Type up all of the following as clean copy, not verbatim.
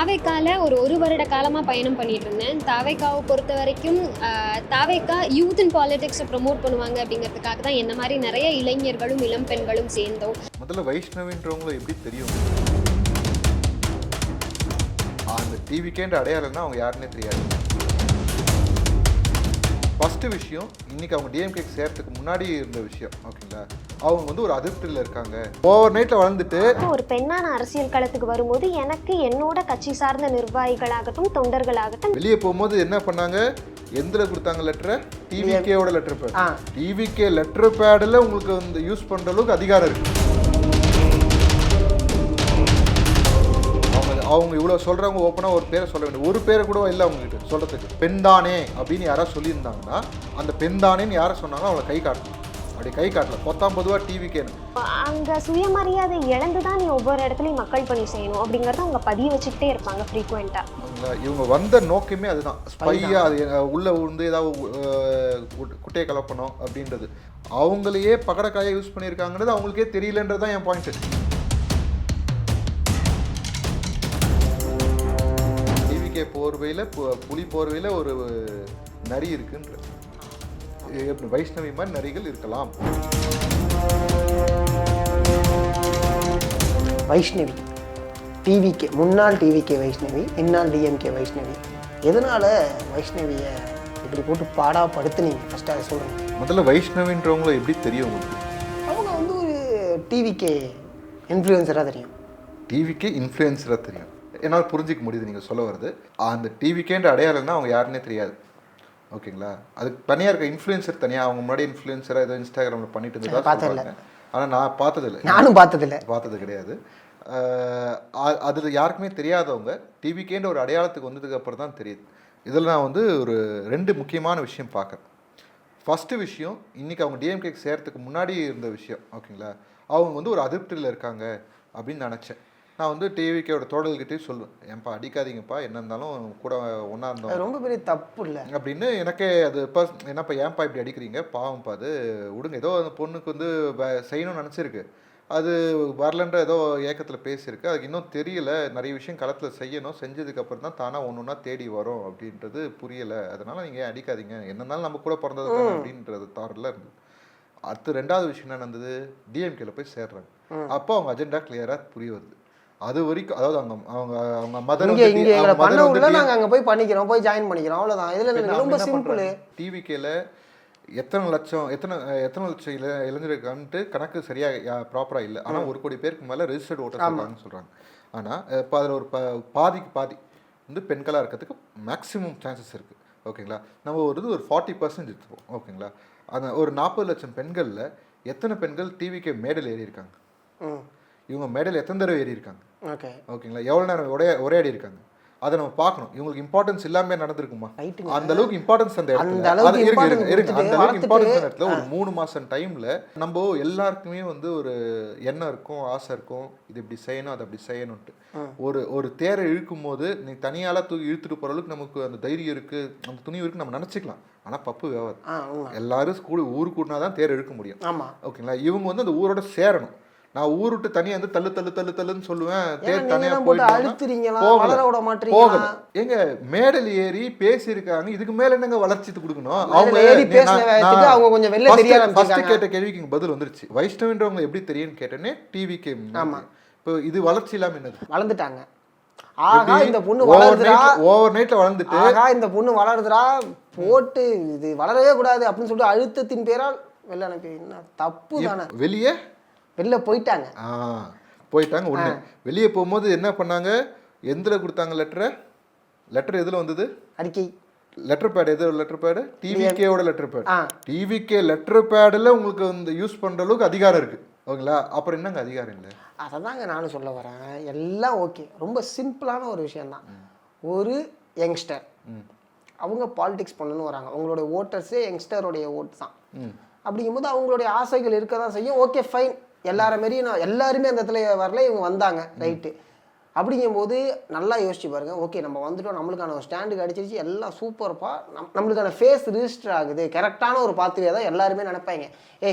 தாவேக்கால ஒரு வருட காலமாக பயணம் பண்ணிட்டு இருந்தேன். தாவேக்காவை பொறுத்த வரைக்கும் தாவேக்கா யூத் அண்ட் பாலிடிக்ஸை ப்ரொமோட் பண்ணுவாங்க அப்படிங்கிறதுக்காக தான் என்ன மாதிரி நிறைய இளைஞர்களும் இளம் பெண்களும் சேர்ந்தோம். முதல்ல வைஷ்ணவின்றவங்களை எப்படி தெரியும்? அந்த டிவிக்கேன்ற அடையாளம்னா அவங்க யாருன்னே தெரியாது. ஃபஸ்ட்டு விஷயம், இன்றைக்கி அவங்க டிஎம்கேக்கு சேர்றதுக்கு முன்னாடி இருந்த விஷயம், ஓகேங்களா, அவங்க வந்து ஒரு அதிருப்தியில் இருக்காங்க. ஓவர் நைட்டில் வளர்ந்துட்டு ஒரு பெண்ணான அரசியல் களத்துக்கு வரும்போது எனக்கு என்னோட கட்சி சார்ந்த நிர்வாகிகளாகட்டும் தொண்டர்களாகட்டும் வெளியே போகும்போது என்ன பண்ணாங்க, எந்தில் கொடுத்தாங்க லெட்டரை, டிவிகேவோட லெட்டர் பேட். டிவிகே லெட்டர் பேடில் உங்களுக்கு வந்து யூஸ் பண்ணுற அளவுக்கு அதிகாரம் இருக்குது. அவங்க இவ்வளோ சொல்கிறவங்க ஓப்பனாக ஒரு பேரை சொல்ல வேண்டிய ஒரு பேரை கூட இல்லை அவங்ககிட்ட சொல்கிறதுக்கு. பெண்தானே அப்படின்னு யாராவது சொல்லியிருந்தாங்கன்னா அந்த பெண்தானேன்னு யாரை சொன்னாங்களோ அவளை கை காட்டணும். அப்படி கை காட்டல பொத்தாம் பொதுவாக டிவிக்கேன்னு அங்கே சுயமரியாதை இழந்து தான் நீ ஒவ்வொரு இடத்துலையும் மக்கள் பணி செய்யணும் அப்படிங்கிறத அவங்க பதிய வச்சுக்கிட்டே இருப்பாங்க ஃப்ரீக்வெண்ட்டாக. இவங்க வந்த நோக்கமே அதுதான், ஸ்பையாக அது உள்ளே வந்து ஏதாவது குட்டையை கலப்பணும் அப்படின்றது. அவங்களையே பகடக்காயை யூஸ் பண்ணியிருக்காங்கன்றது அவங்களுக்கே தெரியலன்றது தான் என் பாயிண்ட்டு. போர்வையில் புலி போர்வையில் ஒரு நரி இருக்குன்ற வைஷ்ணவி மாதிரி நரிகள் இருக்கலாம். வைஷ்ணவி டிவிகே, முன்னாள் டிவிகே வைஷ்ணவி, இந்நாள் டிஎம்கே வைஷ்ணவி. எதனால வைஷ்ணவியை இப்படி போட்டு பாடாப்படுத்துனீங்க? ஃபர்ஸ்ட் அதை சொல்லுங்க. முதல்ல வைஷ்ணவின்றவங்களை எப்படி தெரியும் உங்களுக்கு? அவங்க வந்து ஒரு டிவிகே இன்ஃப்ளூயன்சராக தெரியும். டிவிகே இன்ஃப்ளூயன்சராக தெரியும், என்னால் புரிஞ்சிக்க முடியுது நீங்கள் சொல்ல வருது. அந்த டிவிக்கேன்ற அடையாளம்னா அவங்க யாருன்னே தெரியாது, ஓகேங்களா. அதுக்கு தனியாக இருக்க இன்ஃப்ளூயன்சர் தனியாக, அவங்க முன்னாடி இன்ஃப்ளூயன்சராக ஏதோ இன்ஸ்டாகிராமில் பண்ணிட்டு இருந்ததா சொல்லுவாங்க. ஆனால் நான் பார்த்ததில்லை, நானும் பார்த்தது கிடையாது. அதில் யாருக்குமே தெரியாதவங்க டிவிக்கேன்ற ஒரு அடையாளத்துக்கு வந்ததுக்கு அப்புறம் தான் தெரியுது. இதில் நான் வந்து ஒரு 2 முக்கியமான விஷயம் பார்க்குறேன். ஃபஸ்ட்டு விஷயம், இன்றைக்கி அவங்க டிஎம்கேக்கு சேர்றதுக்கு முன்னாடி இருந்த விஷயம், ஓகேங்களா, அவங்க வந்து ஒரு அதிருப்தியில் இருக்காங்க அப்படின்னு நினச்சேன். நான் வந்து டிவிக்கோட தோழல்கிட்டையும் சொல்லுவேன், ஏன்ப்பா அடிக்காதீங்கப்பா, என்ன இருந்தாலும் கூட ஒன்றா இருந்தோம், ரொம்ப பெரிய தப்பு இல்லை அப்படின்னு. எனக்கே அது என்னப்பா ஏன்ப்பா இப்படி அடிக்கிறீங்க, பாவம்ப்பா, அது விடுங்க, ஏதோ அந்த பொண்ணுக்கு வந்து செய்யணும்னு நினச்சிருக்கு, அது வரலன்ற ஏதோ ஏக்கத்தில் பேசியிருக்கு, அதுக்கு இன்னும் தெரியல, நிறைய விஷயம் களத்தில் செய்யணும், செஞ்சதுக்கப்புறம் தான் தானாக ஒன்று ஒன்றா தேடி வரும் அப்படின்றது புரியலை, அதனால் நீங்கள் அடிக்காதீங்க, என்னன்னாலும் நம்ம கூட பிறந்தது தானே அப்படின்றது தாரில் இருந்தது. அடுத்து 2வது விஷயம் என்ன நடந்தது, டிஎம்கேல போய் சேர்றாங்க. அப்போ அவங்க அஜெண்டா கிளியராக புரிய வருது. அது வரைக்கும், அதாவது அவங்க மதர் நாங்கள் அங்கே போய் பண்ணிக்கிறோம், போய் ஜாயின் பண்ணிக்கிறோம், அவ்வளோதான். இதில் ரொம்ப சிம்பிள். டிவிகேல எத்தனை லட்சம் இளைஞர்களுக்கு கணக்கு சரியாக ப்ராப்பராக இல்லை, ஆனால் 1 கோடி பேருக்கு மேலே ரெஜிஸ்டர்ட் ஓட்டர்ஸ் இருக்காங்கன்னு சொல்கிறாங்க. ஆனால் இப்போ அதில் ஒரு பாதிக்கு பாதி வந்து பெண்களாக இருக்கிறதுக்கு மேக்ஸிமம் சான்சஸ் இருக்குது, ஓகேங்களா. நம்ம ஒரு 40% எடுத்துப்போம், ஓகேங்களா. அந்த ஒரு 40 லட்சம் பெண்களில் எத்தனை பெண்கள் டிவிகே மேடல் ஏறி இருக்காங்க, இவங்க மேடல் எத்தனை தடவை ஏறி இருக்காங்க, ஓகேங்களா, எவ்வளோ நேரம் ஒரே அடி இருக்காங்க, அதை நம்ம பார்க்கணும். இவங்களுக்கு இம்பார்ட்டன்ஸ் இல்லாமல் நடந்திருக்குமா? அந்த அளவுக்கு இம்பார்ட்டன்ஸ் அந்த இடத்துல, அந்த அளவுக்கு இம்பார்ட்டன்ஸ் இடத்துல ஒரு 3 மாதம் டைமில் நம்ம எல்லாருக்குமே வந்து ஒரு எண்ணம் இருக்கும், ஆசை இருக்கும், இது இப்படி செய்யணும், அதை அப்படி செய்யணும்ட்டு. ஒரு தேரை இழுக்கும் போது நீ தனியால தூக்கி இழுத்துட்டு போகிற அளவுக்கு நமக்கு அந்த தைரியம் இருக்குது, அந்த துணிவு இருக்குது, நம்ம நினச்சிக்கலாம். ஆனால் பப்பு வியாபாரம், எல்லாரும் ஊர் கூட்டினா தான் தேர் இழுக்க முடியும், ஓகேங்களா. இவங்க வந்து அந்த ஊரோட சேரணும். நான் ஊர் விட்டு தனியாக வந்து தள்ளுன்னு சொல்லுவேன், தேர் தனியாக போகல. எங்க மேடல் ஏறி பேசியிருக்காங்க, இதுக்கு மேல என்னங்க வளர்ச்சி கொடுக்கணும்? அவங்க கேட்ட கேள்விக்கு பதில் வந்துருச்சு. வைஷ்ணவின்றவங்க எப்படி தெரியும்னு கேட்டேன்னே டிவிக்கு. இப்போ இது வளர்ச்சி இல்லாம என்னது, வளர்ந்துட்டாங்க. ஆகா இந்த பொண்ணு வளருதுடா, ஓவர் நைட்ல வளர்ந்துட்டு, ஆகா இந்த பொண்ணு வளருதுடா, போட்டு இது வளரவே கூடாது அப்படின்னு சொல்லிட்டு அழுத்தத்தின் பேரால் வெளில அனுப்பி, தப்பு தானே. வெளில போயிட்டாங்க. ஒன்று வெளியே போகும்போது என்ன பண்ணாங்க, எந்தில் கொடுத்தாங்க லெட்டர் எதில் வந்தது, அறிக்கை லெட்டர் பேட். எது லெட்டர் பேடு? டிவிகேவோட லெட்டர் பேட். டிவிகே லெட்டர் பேடில் உங்களுக்கு வந்து யூஸ் பண்ணுற அளவுக்கு அதிகாரம் இருக்குது, ஓகேங்களா. அப்புறம் என்னங்க அதிகாரம் இல்லை? அதை தாங்க நானும் சொல்ல வரேன். எல்லாம் ஓகே, ரொம்ப சிம்பிளான ஒரு விஷயந்தான். ஒரு யங்ஸ்டர் அவங்க பாலிடிக்ஸ் பண்ணணும்னு வராங்க, அவங்களுடைய ஓட்டர்ஸே யங்ஸ்டருடைய ஓட் தான். அப்படிங்கும்போது அவங்களுடைய ஆசைகள் இருக்க தான் செய்யும், ஓகே ஃபைன். எல்லாருமே அந்த இடத்துல வரல, இவங்க வந்தாங்க, ரைட்டு. அப்படிங்கும்போது நல்லா யோசிச்சு பாருங்க, ஓகே நம்ம வந்துட்டோம், நம்மளுக்கான ஒரு ஸ்டாண்டுக்கு அடிச்சிருச்சு, எல்லாம் சூப்பர்ப்பா, நம்மளுக்கான ஃபேஸ் ரிஜிஸ்டர் ஆகுது, கரெக்டான ஒரு பாத்துவே தான் எல்லாருமே நினைப்பாங்க.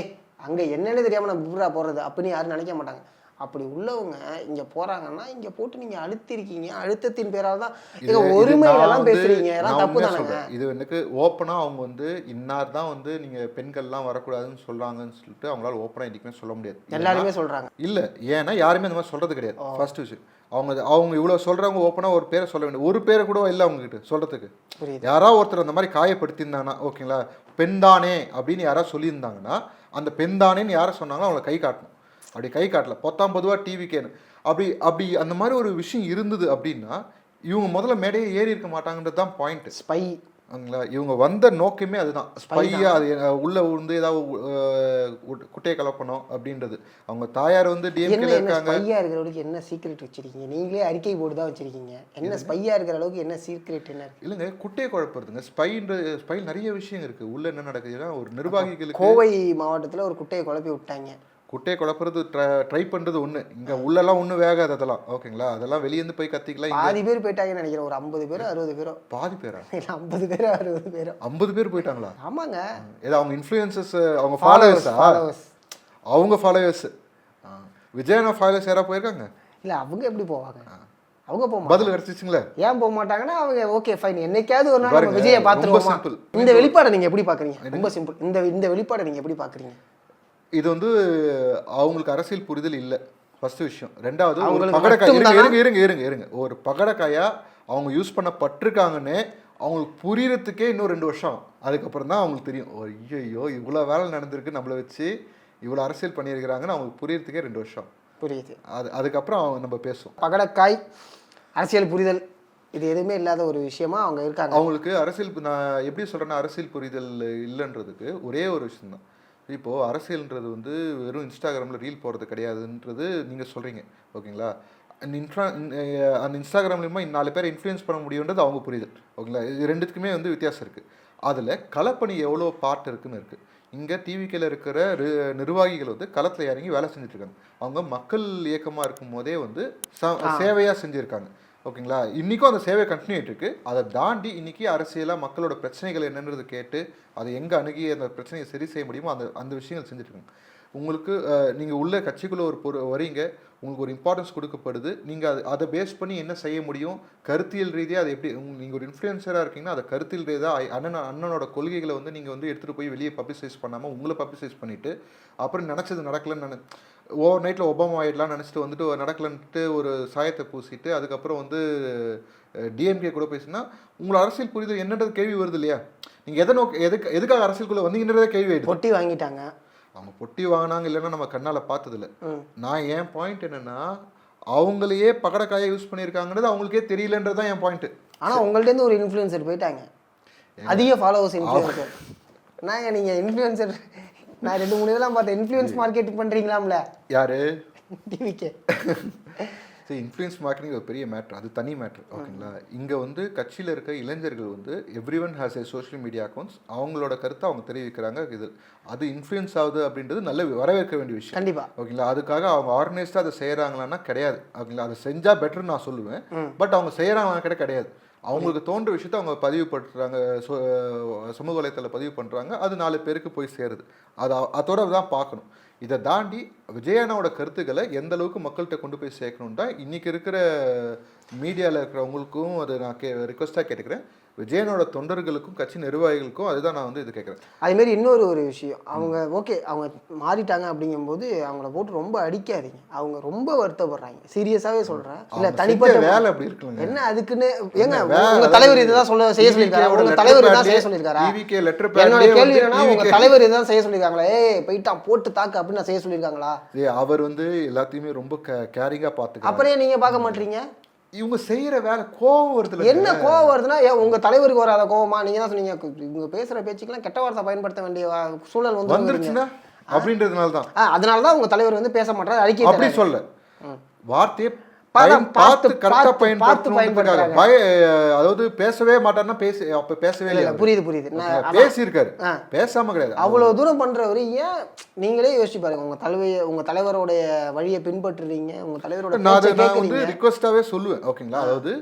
அங்கே என்னென்னு தெரியாமல் நம்ம இப்படா போடுறது அப்படின்னு யாரும் நினைக்க மாட்டாங்க. அப்படி உள்ளவங்க இங்க போறாங்கன்னா இங்க போட்டு நீங்க அழுத்திருக்கீங்க, அழுத்தத்தின் பேரால் தான் இது நீங்க இது ஒருமையிலலாம் நான் பேசுறீங்க, எல்லாம் நான் தப்பு உண்மையா தானேங்க. சொல்றேன். இது எனக்கு ஓப்பனா அவங்க வந்து இன்னார் தான் வந்து நீங்க பெண்கள்லாம் வரக்கூடாதுன்னு சொல்றாங்கன்னு சொல்லிட்டு அவங்களால ஓப்பனா இன்னைக்குமே சொல்ல முடியாது. எல்லாருமே சொல்றாங்க. இல்ல, ஏன்னா யாருமே அந்த மாதிரி சொல்றது கிடையாது. ஃபர்ஸ்ட் விஷயம், அவங்க இவ்வளவு சொல்றவங்க ஓப்பனா ஒரு பேரை சொல்ல வேண்டிய ஒரு பேரை கூட இல்லை அவங்க கிட்ட சொல்றதுக்கு. புரியுது. யாராவது ஒருத்தர் அந்த மாதிரி காயப்படுத்தியிருந்தாங்கன்னா, ஓகேங்களா, பெண் தானே அப்படின்னு யாராவது சொல்லியிருந்தாங்கன்னா, அந்த பெண் தானேன்னு யாரை சொன்னாங்களோ அவங்களை கை காட்டணும். அப்படி கை காட்டல, பொதுவாக டிவிக்கேன்னு அப்படி அந்த மாதிரி ஒரு விஷயம் இருந்தது அப்படின்னா இவங்க முதல்ல மேடையே ஏறி இருக்க மாட்டாங்கன்றது தான் பாயிண்ட். ஸ்பை அவங்களா இவங்க வந்த நோக்கமே அதுதான். ஸ்பையா அது உள்ள வந்து ஏதாவது குட்டையை கலப்பணும் அப்படின்றது. அவங்க தாயார் வந்து டிஎம்கேல இருக்காங்க. ஸ்பையா இருக்கிற அளவுக்கு என்ன சீக்ரெட் வச்சிருக்கீங்க? நீங்களே அறிக்கை போட்டு தான் வச்சிருக்கீங்க. என்ன ஸ்பையா இருக்கிற அளவுக்கு என்ன சீக்ரெட் என்ன இருக்கு? இல்லைங்க, குட்டையை குழப்பறதுங்க. ஸ்பைல் நிறைய விஷயம் இருக்கு. உள்ள என்ன நடக்குதுன்னா, ஒரு நிர்வாகிகளுக்கு கோவை மாவட்டத்துல ஒரு குட்டையை குழப்பி விட்டாங்க. குட்டையை குழப்பறது ட்ரை பண்றது ஒண்ணு, இங்க உள்ளெல்லாம் ஒண்ணு வேகாது அதெல்லாம். ஓகேங்களா, அதெல்லாம் வெளியேந்து போய் கத்திக்கலாம். பாதி பேர் போயிட்டாங்கன்னு நினைக்கிறேன். ஒரு 50 பேர் 60 பேரோ. பாதி பேரா? இல்ல 50 பேர் 60 பேரோ. 50 பேர் போயிட்டாங்களா? ஆமாங்க. ஏதோ அவங்க இன்ஃப்ளூயன்சர்ஸ், அவங்க ஃபாலோவர்ஸா? அவங்க ஃபாலோவர்ஸ். விஜயனா ஃபாலோவர்ஸ் யாரா போயிருக்காங்க? இல்ல அவங்க எப்படி போவாங்க? அவங்க போக பதில் கிடைச்சிச்சுங்களே. ஏன் போக மாட்டாங்கன்னா அவங்க ஓகே ஃபைன், என்னைக்காவது ஒரு நாள் பாருங்க, நம்ம விஜயை ரொம்ப பார்த்துருவோமா? simple. இந்த வெளிப்பாடை நீங்க எப்படி பாக்குறீங்க? ரொம்ப சிம்பிள். இந்த வெளிப்பாடை நீங்க எப்படி பாக்குறீங்க? இது வந்து அவங்களுக்கு அரசியல் புரிதல் இல்லை, ஃபர்ஸ்ட் விஷயம். ரெண்டாவது, ஒரு அவங்களுக்கு பகடக்காய் மட்டும்தானா? இருங்க ஒரு பகடக்காயா அவங்க யூஸ் பண்ண பட்டிருக்காங்கன்னு அவங்களுக்கு புரியறதுக்கே இன்னும் 2 வருஷம் ஆகும். அதுக்கப்புறம் தான் அவங்களுக்கு தெரியும், ஐயோ இவ்வளோ வேலை நடந்திருக்கு, நம்மளை வச்சு இவ்வளோ அரசியல் பண்ணியிருக்கிறாங்கன்னு அவங்களுக்கு புரியறதுக்கே 2 வருஷம். புரியுது. அதுக்கப்புறம் அவங்க நம்ம பேசுவோம். பகடக்காய் அரசியல் புரிதல் இது எதுவுமே இல்லாத ஒரு விஷயமா அவங்க இருக்காங்க. அவங்களுக்கு அரசியல், நான் எப்படி சொல்கிறேன்னா, அரசியல் புரிதல் இல்லைன்றதுக்கு ஒரே ஒரு விஷயம் தான். இப்போது அரசியல்ன்றது வந்து வெறும் இன்ஸ்டாகிராமில் ரீல் போடுறது கிடையாதுன்றது நீங்கள் சொல்கிறீங்க, ஓகேங்களா. அந்த இன்ஸ்டாகிராம் மூலிமா 4 பேரை இன்ஃப்ளூயன்ஸ் பண்ண முடியுன்றது அவங்க புரியுது, ஓகேங்களா. இது ரெண்டுத்துக்குமே வந்து வித்தியாசம் இருக்குது. அதில் களப்பணி எவ்வளோ பார்ட் இருக்குன்னு இருக்குது. இங்கே டிவிக்கில் இருக்கிற நிர்வாகிகள் வந்து களத்தில் இறங்கி வேலை செஞ்சுட்ருக்காங்க. அவங்க மக்கள் இயக்கமாக இருக்கும் போதே வந்து சேவையாக செஞ்சுருக்காங்க, ஓகேங்களா. இன்றைக்கும் அந்த சேவை கண்டினியூ ஆகிட்டு இருக்கு. அதை தாண்டி இன்றைக்கி அரசியலாக மக்களோட பிரச்சனைகள் என்னன்றது கேட்டு அதை எங்கே அணுகி அந்த பிரச்சனையை சரி செய்ய முடியுமோ அந்த விஷயங்கள் செஞ்சுட்ருக்காங்க. உங்களுக்கு நீங்கள் உள்ள கட்சிக்குள்ளே வரீங்க, உங்களுக்கு ஒரு இம்பார்ட்டன்ஸ் கொடுக்கப்படுது, நீங்கள் அதை பேஸ் பண்ணி என்ன செய்ய முடியும், கருத்தியல் ரீதியாக அதை எப்படி, நீங்கள் ஒரு இன்ஃப்ளூயன்சராக இருக்கீங்கன்னா அதை கருத்தியல் ரீதியாக அண்ணனோட கொள்கைகளை வந்து நீங்கள் வந்து எடுத்துகிட்டு போய் வெளியே பப்ளிசைஸ் பண்ணாமல் உங்களை பப்ளிசைஸ் பண்ணிவிட்டு அப்புறம் நினச்சது நடக்கலன்னு ஓவர் நைட்டில் ஒபாமா ஆகிடலாம் நினச்சிட்டு வந்துட்டு நடக்கலன்ட்டு ஒரு சாயத்தை பூசிட்டு அதுக்கப்புறம் வந்து டிஎம்கே கூட பேசினா உங்களை அரசியல் புரிதல் என்னன்றது கேள்வி வருது இல்லையா. நீங்கள் எதுக்காக அரசியலுக்குள்ளே வந்தீங்கன்றதே கேள்வி ஆகிடுது. பொட்டி வாங்கிட்டாங்க, அவங்க பொட்டி வாங்கினாங்க இல்லைன்னா நம்ம கண்ணால் பார்த்ததில்ல. நான் என் பாயிண்ட் என்னென்னா, அவங்களையே பகடக்காயை யூஸ் பண்ணியிருக்காங்கன்றது அவங்களுக்கே தெரியலன்றது தான் என் பாயிண்ட்டு. ஆனால் உங்கள்கிட்டருந்து ஒரு இன்ஃப்ளூயன்சர் போயிட்டாங்க, அதிக ஃபாலோவர்ஸ் இன்ஃப்ளூயன்சர். நாங்கள் நீங்கள் இன்ஃப்ளூயன்சர், நான் 2-3 இதெல்லாம் பார்த்தேன். இன்ஃப்ளூயன்ஸ் மார்க்கெட்டிங் பண்ணுறீங்களாம்ல? யாரு? டிவிக்கே. சரி, இன்ஃப்ளூயன்ஸ் மார்க்கெட்டிங் ஒரு பெரிய மேட்ரு, அது தனி மேட்ரு, ஓகேங்களா. இங்கே வந்து கட்சியில் இருக்க இளைஞர்கள் வந்து every one has a social media accounts, அவங்களோட கருத்தை அவங்க தெரிவிக்கிறாங்க. அது இன்ஃப்ளூயன்ஸ் ஆகுது அப்படின்றது நல்ல வரவேற்க வேண்டிய விஷயம். கண்டிப்பாக, ஓகேங்களா. அதுக்காக அவங்க ஆர்கனைஸ்டாக அதை செய்கிறாங்களான்னா கிடையாது, ஓகேங்களா. அதை செஞ்சால் பெட்டர்னு நான் சொல்லுவேன். பட் அவங்க செய்கிறாங்களான்னு கிடையாது. அவங்களுக்கு தோன்ற விஷயத்தை அவங்க பதிவு பண்ணுறாங்க, சமூக வலைத்தளத்தில் பதிவு பண்ணுறாங்க, அது 4 பேருக்கு போய் சேருது. அதோட தான் பார்க்கணும். இதை தாண்டி விஜயனாவோட கருத்துக்களை எந்த அளவுக்கு மக்கள்கிட்ட கொண்டு போய் சேர்க்கணுன்ட்டா இன்றைக்கி இருக்கிற மீடியாவில் இருக்கிறவங்களுக்கும் அதை நான் ரிக்வஸ்ட்டாக கேட்டுக்கிறேன். விஜயனோட தொண்டர்களுக்கும் கட்சி நிர்வாகிகளுக்கும் அதுதான் நான் வந்து இது கேட்குறேன். அதேமாரி இன்னொரு ஒரு விஷயம், அவங்க ஓகே அவங்க மாறிட்டாங்க அப்படிங்கும்போது அவங்கள போட்டு ரொம்ப அடிக்காதீங்க. அவங்க ரொம்ப வருத்தப்படுறாங்க, சீரியஸாகவே சொல்கிறேன். இல்லை தனிப்பட்ட வேலை அப்படி இருக்குல்ல என்ன அதுக்குன்னு. ஏங்க உங்கள் தலைவர் இதுதான் செய்ய சொல்லியிருக்காரு, உங்கள் தலைவர் தான் செய்ய சொல்லியிருக்காரா? என்னோட கேள்வி என்னன்னா, உங்கள் தலைவர் இதுதான் செய்ய சொல்லியிருக்காங்களா? போயிட்டான் போட்டு தாக்கு அப்படின்னு செய்ய சொல்லியிருக்காங்களா? அவர் வந்து எல்லாத்தையுமே ரொம்ப கேரிங்காக பார்த்துக்க. அப்புறம் நீங்கள் பார்க்க மாட்டீங்க? இவங்க செய்யற வேலை கோவம் வருதுல. என்ன கோவம் வருதுன்னா, உங்க தலைவருக்கு வராத கோவமா? நீங்க தான் சொன்னீங்க இவங்க பேசுற பேச்சுக்கெல்லாம் கெட்ட வார்த்தை பயன்படுத்த வேண்டிய சூழல் வந்துருச்சுன்னா அப்படின்றதுனால தான். அதனாலதான் உங்க தலைவர் வந்து பேச மாட்டாரு, அறிக்கை அப்படி சொல்ல வார்த்தையை பார்த்து கரெக்டா பயன்படுத்துறதுக்காக. அதாவது பேசவே மாட்டாருன்னா அப்ப பேசவே இல்லை. புரியுது. பேசியிருக்காரு, பேசாம கிடையாது. அவ்வளவு தூரம் பண்றவரு ஏன்? நீங்களே யோசிச்சு பாருங்க, உங்க தலைவருடைய வழியை பின்பற்றுறீங்க, உங்க தலைவரோட நான் வந்து ரிக்வெஸ்டாவே சொல்லுவேன், ஓகேங்களா. அதாவது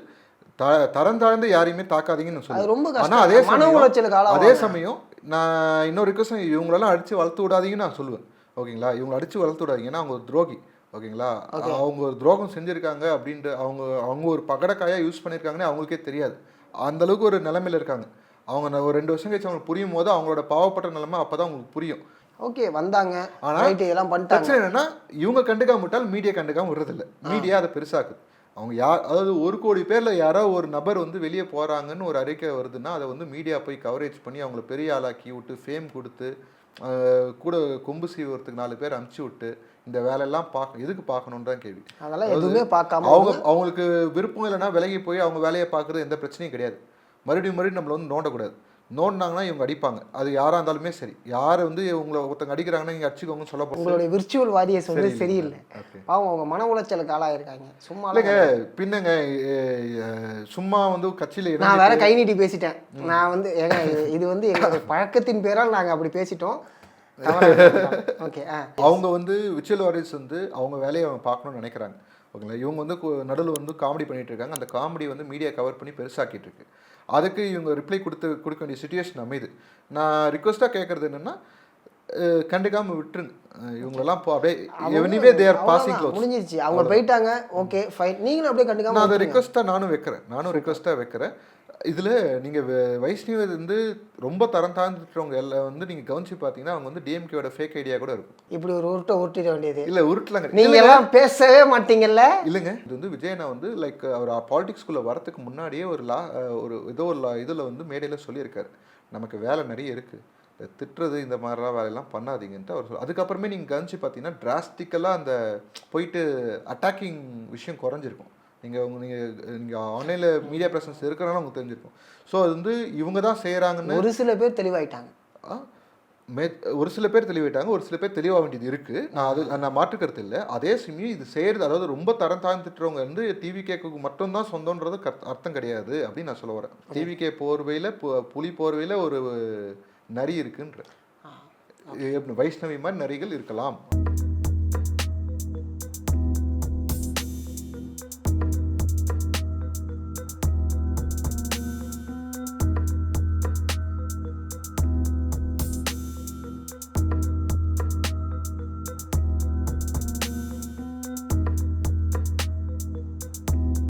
தரம் தாழ்ந்து யாரையுமே தாக்காதீங்கன்னு சொல்லுவேன். ரொம்ப கஷ்டம். அதே சமயம் நான் இன்னொரு ரிக்வெஸ்ட், இவங்களெல்லாம் அடிச்சு வளர்த்து விடாதீங்கன்னு நான் சொல்லுவேன், ஓகேங்களா. இவங்களை அடிச்சு வளர்த்து விடாதீங்கன்னா அவங்க ஒரு துரோகி, ஓகேங்களா. அவங்க ஒரு துரோகம் செஞ்சுருக்காங்க அப்படின்ட்டு அவங்க ஒரு பகடக்காயாக யூஸ் பண்ணியிருக்காங்கன்னு அவங்களுக்கே தெரியாது. அந்த அளவுக்கு ஒரு நிலைமையில இருக்காங்க. அவங்க ஒரு 2 வருஷம் கழிச்சு அவங்களுக்கு புரியும் போது அவங்களோட பாவப்பட்ட நிலைமை அப்போ தான் அவங்களுக்கு புரியும். ஓகே வந்தாங்க, ஆனால் இதெல்லாம் பண்ணிட்டாங்க. பிரச்சனை என்னன்னா இவங்க கண்டுக்காம விட்டால் மீடியா கண்டுக்காம விடுறதில்ல. மீடியா அதை பெருசாக்குது. அவங்க அதாவது 1 கோடி பேரில் யாரோ ஒரு நபர் வந்து வெளியே போகிறாங்கன்னு ஒரு அறிக்கை வருதுன்னா அதை வந்து மீடியா போய் கவரேஜ் பண்ணி அவங்கள பெரிய ஆளாக்கி விட்டு ஃபேம் கொடுத்து கூட கொம்பு சீவறதுக்கு 4 பேர் அமுச்சு விட்டு இந்த வேலையெல்லாம் எதுக்கு பார்க்கணுன்னு தான் கேள்வி. அதெல்லாம் எதுவுமே பார்க்காம அவங்களுக்கு விருப்பம் இல்லைன்னா விலகி போய் அவங்க வேலையை பார்க்குறது எந்த பிரச்சனையும் கிடையாது. மறுபடியும் நம்மளை வந்து நோண்டக்கூடாது. நோண்டினாங்கன்னா இவங்க அடிப்பாங்க. அது யாராக இருந்தாலுமே சரி. யார் வந்து உங்களை ஒருத்தங்க அடிக்கிறாங்கன்னா நீங்கள் அடிச்சுக்கோங்கன்னு சொல்ல போகிறோம். உங்களுடைய விர்ச்சுவல் வாரியஸ் வந்து சரியில்லை. பாவம் அவங்க மன உளைச்சலுக்கு ஆளாயிருக்காங்க. சும்மா இல்லைங்க பின்னங்க சும்மா வந்து கட்சியில் நான் வேற கை நீட்டி பேசிட்டேன். நான் வந்து ஏங்க இது வந்து எங்களுடைய பழக்கத்தின் பேரால் நாங்கள் அப்படி பேசிட்டோம். ஓகே அவங்க வந்து விர்ச்சுவல் வாரியர்ஸ் வந்து அவங்க வேலையை அவங்க பார்க்கணும்னு நினைக்கிறாங்க. ஓகேங்களா. இவங்க வந்து நடுவில் வந்து காமெடி பண்ணிட்டு இருக்காங்க. அந்த காமெடி வந்து மீடியா கவர் பண்ணி பெருசாக்கிட்டு இருக்கு. அதுக்கு இவங்க ரிப்ளை கொடுக்க வேண்டிய சுச்சுவேஷன் அமைது. நான் ரிக்வஸ்ட்டாக கேட்குறது என்னென்னா கண்டுக்காமல் விட்டுருங்க இவங்களெல்லாம். அப்படியே தே ஆர் பாசிங் க்ளோஸ் முடிஞ்சிருச்சு. அவங்க போயிட்டாங்க. Okay fine. நீங்களும் அப்படியே கண்டுக்காம. நான் அதை நானும் ரிக்வஸ்ட்டாக வைக்கிறேன். இதில் நீங்கள் வைஷ்ணவி வந்து ரொம்ப தரம் தாழ்ந்துட்டவங்க எல்லாம் வந்து நீங்கள் கவனிச்சு பார்த்தீங்கன்னா அவங்க வந்து டிஎம்கேவோட ஃபேக் ஐடியா கூட இருக்கும். இப்படி ஒரு உருட்டிட வேண்டியது இல்லை உருட்டலாங்க. நீங்கள் எல்லாம் பேசவே மாட்டீங்கல்ல. இல்லைங்க இது வந்து விஜயனா வந்து லைக் அவர் பாலிடிக்ஸ்குள்ளே வரத்துக்கு முன்னாடியே இதில் வந்து மேடையில் சொல்லியிருக்காரு நமக்கு வேலை நிறைய இருக்குது, திட்டுறது இந்த மாதிரிலாம் வேலையெல்லாம் பண்ணாதீங்கன்ட்டு அவர் அதுக்கப்புறமே நீங்கள் கவனிச்சு பார்த்தீங்கன்னா டிராஸ்டிக்கலாக அந்த போயிட்டு அட்டாக்கிங் விஷயம் குறைஞ்சிருக்கும். நீங்கள் ஆன்லைனில் மீடியா ப்ரெசன்ஸ் இருக்கிறனால உங்களுக்கு தெரிஞ்சிருக்கும். ஸோ அது வந்து இவங்க தான் செய்கிறாங்கன்னு ஒரு சில பேர் தெளிவாயிட்டாங்க. ஒரு சில பேர் தெளிவாக வேண்டியது இருக்குது. நான் மாற்றுக்கிறது இல்லை. அதே சமயம் இது செய்கிறது அதாவது ரொம்ப தரம் தாழ்ந்துட்டுறவங்க வந்து டிவிகேக்கு மட்டும்தான் சொந்தன்றது அர்த்தம் கிடையாது அப்படின்னு நான் சொல்ல வரேன். டிவிகே போர்வையில் புலி போர்வையில் ஒரு நரி இருக்குன்ற வைஷ்ணவி மாதிரி நரிகள் இருக்கலாம்.